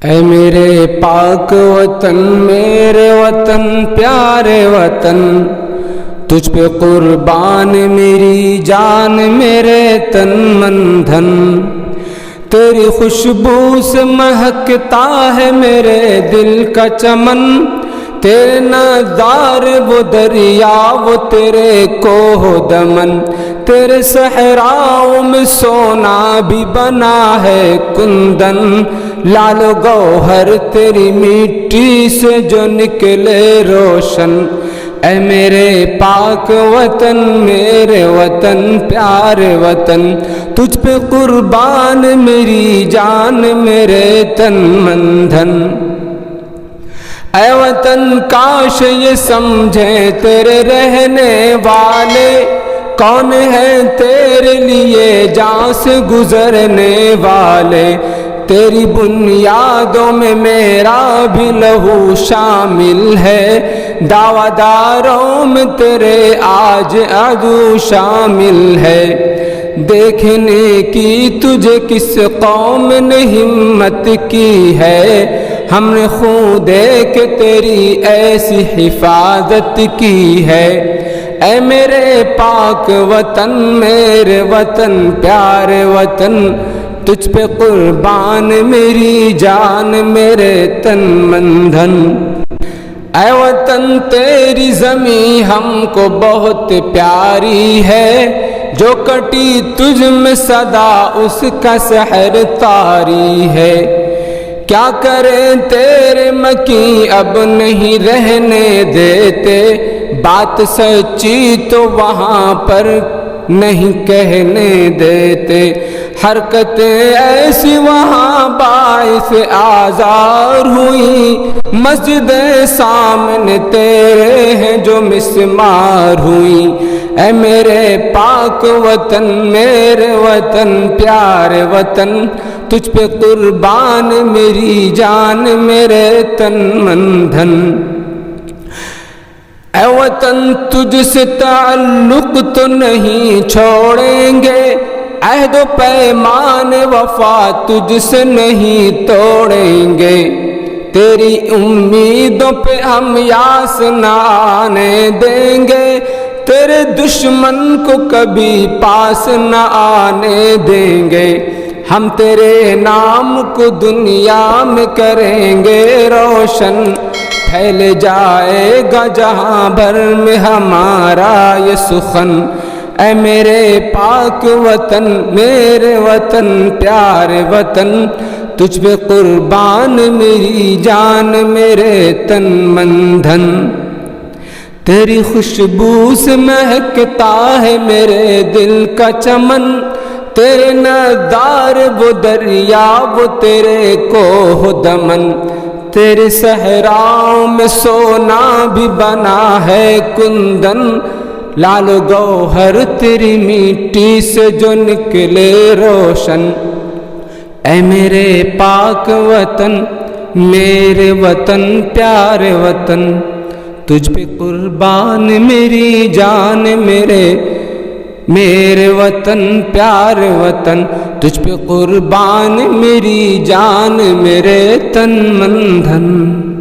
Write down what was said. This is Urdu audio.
اے میرے پاک وطن، میرے وطن پیارے وطن، تجھ پہ قربان میری جان، میرے تن من دھن، تیری خوشبو سے مہکتا ہے میرے دل کا چمن، تیرے نظار وہ دریا وہ تیرے کوہ دمن، تیرے صحراؤں میں سونا بھی بنا ہے کندن، لال گوہر تیری مٹی سے جو نکلے روشن، اے میرے پاک وطن، میرے وطن پیارے وطن، تجھ پہ قربان میری جان، میرے تن من دھن، اے وطن کاش یہ سمجھیں تیرے رہنے والے کون ہیں تیرے لیے جاں سے گزرنے والے، تیری بنیادوں میں میرا بھی لہو شامل ہے، دعویٰ داروں میں تیرے آج عدو شامل ہے، دیکھنے کی تجھے کس قوم نے ہمت کی ہے، ہم نے خود دیکھ تیری ایسی حفاظت کی ہے، اے میرے پاک وطن، میرے وطن پیارے وطن، تجھ پہ قربان میری جان، میرے تن من دھن، اے وطن تیری زمین ہم کو بہت پیاری ہے، جو کٹی تجھ میں صدا اس کا سحر طاری ہے، کیا کریں تیرے مکی اب نہیں رہنے دیتے، بات سچی تو وہاں پر نہیں کہنے دیتے، حرکتیں ایسی وہاں باعث آزار ہوئی، مسجدیں سامنے تیرے ہیں جو مسمار ہوئی، اے میرے پاک وطن، میرے وطن پیارے وطن، تجھ پہ قربان میری جان، میرے تن من دھن، اے وطن تجھ سے تعلق تو نہیں چھوڑیں گے، عہد و پیمان وفا تجھ سے نہیں توڑیں گے، تیری امیدوں پہ ہم یاس نہ آنے دیں گے، تیرے دشمن کو کبھی پاس نہ آنے دیں گے، ہم تیرے نام کو دنیا میں کریں گے روشن، پھیل جائے گا جہاں بھر میں ہمارا یہ سخن، اے میرے پاک وطن، میرے وطن پیارے وطن، تجھ پہ قربان میری جان، میرے تن من دھن، تیری خوشبو سے مہکتا ہے میرے دل کا چمن، تیرے نظار وہ دریا وہ تیرے کوہ دمن، تیرے صحراؤں میں سونا بھی بنا ہے کندن، لال گوہر تیری مٹی سے جو نکلے روشن، اے میرے پاک وطن، میرے وطن پیارے وطن، تجھ پہ قربان میری جان، میرے وطن پیارے وطن، تجھ پہ قربان میری جان، میرے تن من دھن۔